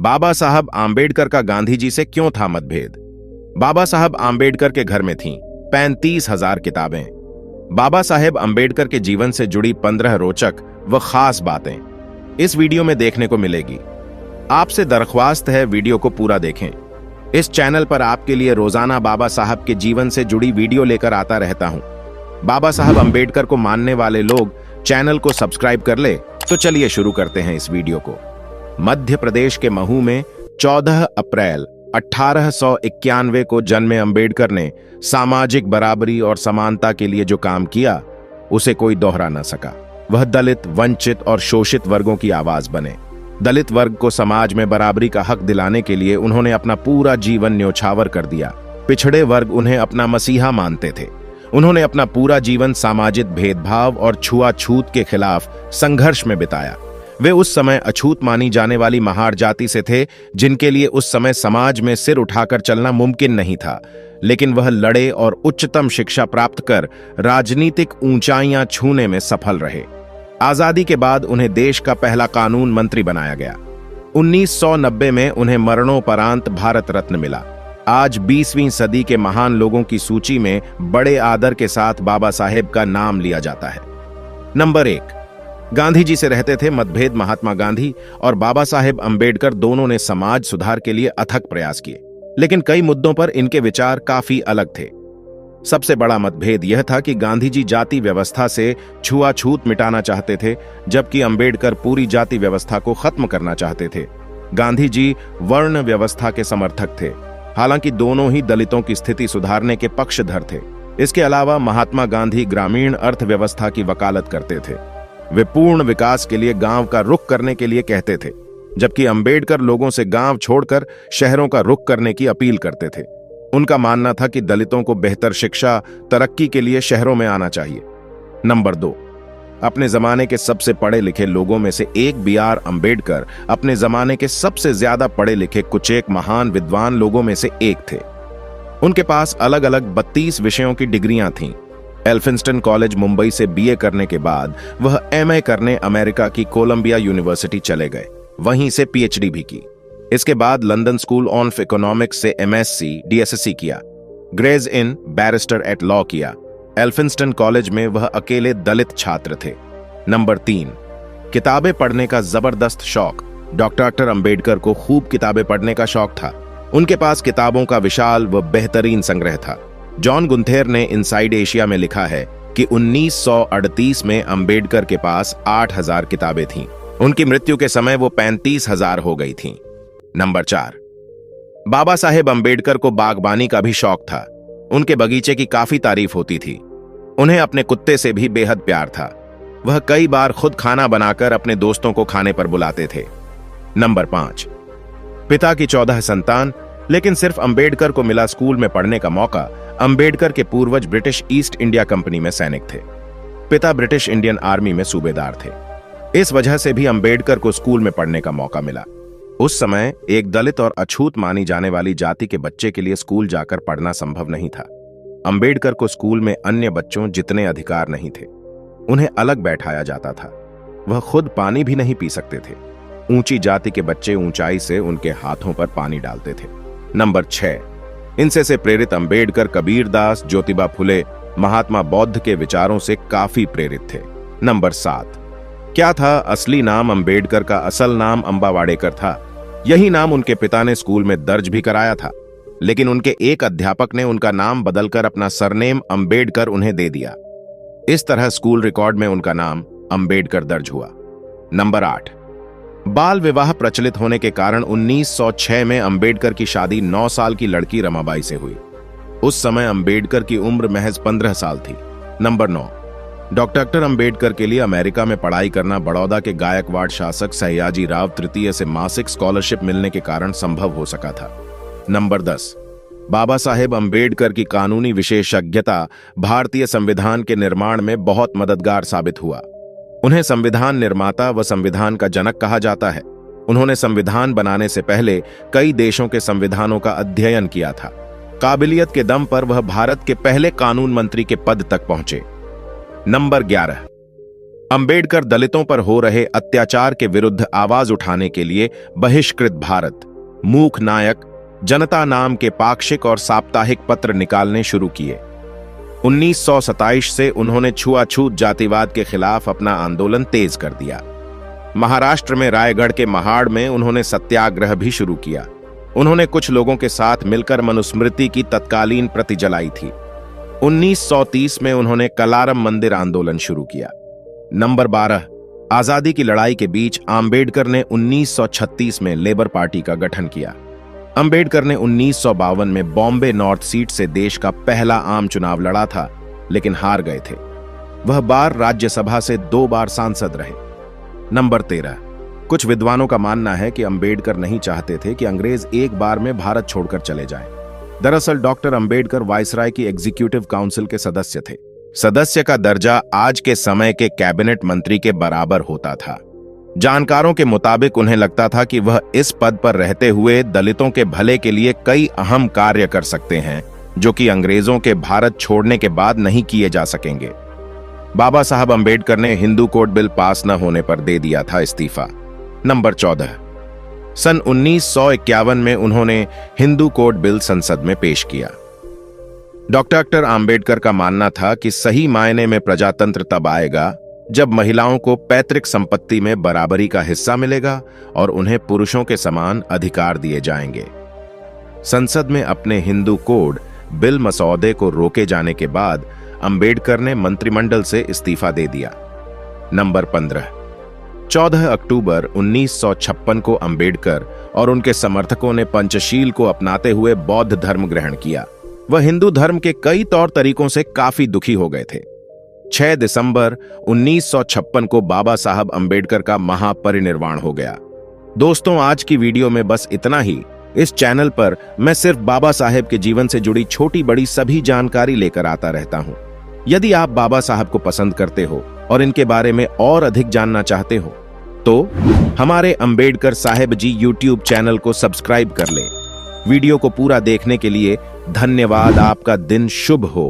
बाबा साहब आम्बेडकर का गांधी जी से क्यों था मतभेद? बाबा साहब आम्बेडकर के घर में थीं 35,000 किताबें। बाबा साहेब आम्बेडकर के जीवन से जुड़ी 15 रोचक व खास बातें इस वीडियो में देखने को मिलेगी। आपसे दरख्वास्त है वीडियो को पूरा देखें। इस चैनल पर आपके लिए रोजाना बाबा साहब के जीवन से जुड़ी वीडियो लेकर आता रहता हूं। बाबा साहब आम्बेडकर को मानने वाले लोग चैनल को सब्सक्राइब कर ले। तो चलिए शुरू करते हैं इस वीडियो को। मध्य प्रदेश के महू में 14 अप्रैल 1891 को जन्मे अम्बेडकर ने सामाजिक बराबरी और समानता के लिए जो काम किया उसे कोई दोहरा न सका। वह दलित, वंचित और शोषित वर्गों की आवाज बने। दलित वर्ग को समाज में बराबरी का हक दिलाने के लिए उन्होंने अपना पूरा जीवन न्योछावर कर दिया। पिछड़े वर्ग उन्हें अपना मसीहा मानते थे। उन्होंने अपना पूरा जीवन सामाजिक भेदभाव और छुआछूत के खिलाफ संघर्ष में बिताया। वे उस समय अछूत मानी जाने वाली महार जाति से थे, जिनके लिए उस समय समाज में सिर उठाकर चलना मुमकिन नहीं था, लेकिन वह लड़े और उच्चतम शिक्षा प्राप्त कर राजनीतिक ऊंचाइयां छूने में सफल रहे। आजादी के बाद उन्हें देश का पहला कानून मंत्री बनाया गया। 1990 में उन्हें मरणोपरांत भारत रत्न मिला। आज 20वीं सदी के महान लोगों की सूची में बड़े आदर के साथ बाबा साहेब का नाम लिया जाता है। नंबर 1, गांधी जी से रहते थे मतभेद। महात्मा गांधी और बाबा साहेब अम्बेडकर दोनों ने समाज सुधार के लिए अथक प्रयास किए, लेकिन कई मुद्दों पर इनके विचार काफी अलग थे। सबसे बड़ा मतभेद यह था कि गांधी जी जाति व्यवस्था से छुआछूत मिटाना चाहते थे, जबकि अम्बेडकर पूरी जाति व्यवस्था को खत्म करना चाहते थे। गांधी जी वर्ण व्यवस्था के समर्थक थे, हालांकि दोनों ही दलितों की स्थिति सुधारने के पक्षधर थे। इसके अलावा महात्मा गांधी ग्रामीण अर्थव्यवस्था की वकालत करते थे। वे पूर्ण विकास के लिए गांव का रुख करने के लिए कहते थे, जबकि अम्बेडकर लोगों से गांव छोड़कर शहरों का रुख करने की अपील करते थे। उनका मानना था कि दलितों को बेहतर शिक्षा, तरक्की के लिए शहरों में आना चाहिए। नंबर 2, अपने जमाने के सबसे पढ़े लिखे लोगों में से एक बी.आर. अम्बेडकर अपने जमाने के सबसे ज्यादा पढ़े लिखे कुछेक महान विद्वान लोगों में से एक थे। उनके पास अलग अलग 32 विषयों की डिग्रियां थीं। एल्फिंस्टन कॉलेज मुंबई से बीए करने के बाद वह एमए करने अमेरिका की कोलंबिया यूनिवर्सिटी चले गए, वहीं से पीएचडी भी की। इसके बाद लंदन स्कूल ऑफ इकोनॉमिक्स से एमएससी, डीएसएससी किया। ग्रेज इन बैरिस्टर एट लॉ किया। एल्फिंस्टन कॉलेज में वह अकेले दलित छात्र थे। नंबर 3, किताबें पढ़ने का जबरदस्त शौक। डॉक्टर अम्बेडकर को खूब किताबें पढ़ने का शौक था। उनके पास किताबों का विशाल व बेहतरीन संग्रह था। जॉन गुंथेर ने इनसाइड एशिया में लिखा है कि 1938 में अम्बेडकर के पास 8,000 किताबें थीं। उनकी मृत्यु के समय वो 35,000 हो गई थीं। नंबर 4, बाबा साहेब अम्बेडकर को बागबानी का भी शौक था। उनके बगीचे की काफी तारीफ होती थी। उन्हें अपने कुत्ते से भी बेहद प्यार था। वह कई बार खुद खाना बनाकर अपने दोस्तों को खाने पर बुलाते थे। नंबर 5, पिता की 14 संतान, लेकिन सिर्फ अम्बेडकर को मिला स्कूल में पढ़ने का मौका। अम्बेडकर के पूर्वज ब्रिटिश ईस्ट इंडिया कंपनी में सैनिक थे। पिता ब्रिटिश इंडियन आर्मी में सूबेदार थे। इस वजह से भी अम्बेडकर को स्कूल में पढ़ने का मौका मिला। उस समय एक दलित और अछूत मानी जाने वाली जाति के बच्चे के लिए स्कूल जाकर पढ़ना संभव नहीं था। अम्बेडकर को स्कूल में अन्य बच्चों जितने अधिकार नहीं थे। उन्हें अलग बैठाया जाता था। वह खुद पानी भी नहीं पी सकते थे। ऊंची जाति के बच्चे ऊंचाई से उनके हाथों पर पानी डालते थे। नंबर 6, इनसे से प्रेरित अम्बेडकर कबीरदास, ज्योतिबा फुले, महात्मा बौद्ध के विचारों से काफी प्रेरित थे। नंबर 7, क्या था असली नाम अम्बेडकर का? असल नाम अंबावाडेकर था। यही नाम उनके पिता ने स्कूल में दर्ज भी कराया था, लेकिन उनके एक अध्यापक ने उनका नाम बदलकर अपना सरनेम अम्बेडकर उन्हें दे दिया। इस तरह स्कूल रिकॉर्ड में उनका नाम अम्बेडकर दर्ज हुआ। नंबर 8, बाल विवाह प्रचलित होने के कारण 1906 में अम्बेडकर की शादी 9 साल की लड़की रमाबाई से हुई। उस समय अम्बेडकर की उम्र महज 15 साल थी। नंबर 9, डॉक्टर अम्बेडकर के लिए अमेरिका में पढ़ाई करना बड़ौदा के गायकवाड़ शासक सयाजी राव तृतीय से मासिक स्कॉलरशिप मिलने के कारण संभव हो सका था। नंबर 10, बाबा साहेब अम्बेडकर की कानूनी विशेषज्ञता भारतीय संविधान के निर्माण में बहुत मददगार साबित हुआ। उन्हें संविधान निर्माता व संविधान का जनक कहा जाता है। उन्होंने संविधान बनाने से पहले कई देशों के संविधानों का अध्ययन किया था। काबिलियत के दम पर वह भारत के पहले कानून मंत्री के पद तक पहुंचे। नंबर 11, अंबेडकर दलितों पर हो रहे अत्याचार के विरुद्ध आवाज उठाने के लिए बहिष्कृत भारत, मूक नायक, जनता नाम के पाक्षिक और साप्ताहिक पत्र निकालने शुरू किए। 1927 से उन्होंने छुआछूत जातिवाद के खिलाफ अपना आंदोलन तेज कर दिया। महाराष्ट्र में रायगढ़ के महाड़ में उन्होंने सत्याग्रह भी शुरू किया। उन्होंने कुछ लोगों के साथ मिलकर मनुस्मृति की तत्कालीन प्रति जलाई थी। 1930 में उन्होंने कलारम मंदिर आंदोलन शुरू किया। नंबर 12, आजादी की लड़ाई के बीच आम्बेडकर ने 1936 में लेबर पार्टी का गठन किया। अंबेडकर ने 1952 में बॉम्बे नॉर्थ सीट से देश का पहला आम चुनाव लड़ा था, लेकिन हार गए थे। वह बार राज्यसभा से 2 बार सांसद रहे। नंबर 13, कुछ विद्वानों का मानना है कि अंबेडकर नहीं चाहते थे कि अंग्रेज एक बार में भारत छोड़कर चले जाएं। दरअसल डॉक्टर अंबेडकर वायसराय की एग्जीक्यूटिव काउंसिल के सदस्य थे। सदस्य का दर्जा आज के समय के कैबिनेट मंत्री के बराबर होता था। जानकारों के मुताबिक उन्हें लगता था कि वह इस पद पर रहते हुए दलितों के भले के लिए कई अहम कार्य कर सकते हैं, जो कि अंग्रेजों के भारत छोड़ने के बाद नहीं किए जा सकेंगे। बाबा साहब अंबेडकर ने हिंदू कोड बिल पास न होने पर दे दिया था इस्तीफा। नंबर 14, सन 1951 में उन्होंने हिंदू कोड बिल संसद में पेश किया। डॉक्टर आम्बेडकर का मानना था कि सही मायने में प्रजातंत्र तब आएगा जब महिलाओं को पैतृक संपत्ति में बराबरी का हिस्सा मिलेगा और उन्हें पुरुषों के समान अधिकार दिए जाएंगे। संसद में अपने हिंदू कोड बिल मसौदे को रोके जाने के बाद अंबेडकर ने मंत्रिमंडल से इस्तीफा दे दिया। नंबर 15, 14 अक्टूबर 1956 को अंबेडकर और उनके समर्थकों ने पंचशील को अपनाते हुए बौद्ध धर्म ग्रहण किया। वह हिंदू धर्म के कई तौर तरीकों से काफी दुखी हो गए थे। 6 दिसंबर 1956 को बाबा साहब अंबेडकर का महापरिनिर्वाण हो गया। दोस्तों, आज की वीडियो में बस इतना ही। इस चैनल पर मैं सिर्फ बाबा साहेब के जीवन से जुड़ी छोटी बड़ी सभी जानकारी लेकर आता रहता हूं। यदि आप बाबा साहब को पसंद करते हो और इनके बारे में और अधिक जानना चाहते हो तो हमारे अंबेडकर साहेब जी YouTube चैनल को सब्सक्राइब कर ले। वीडियो को पूरा देखने के लिए धन्यवाद। आपका दिन शुभ हो।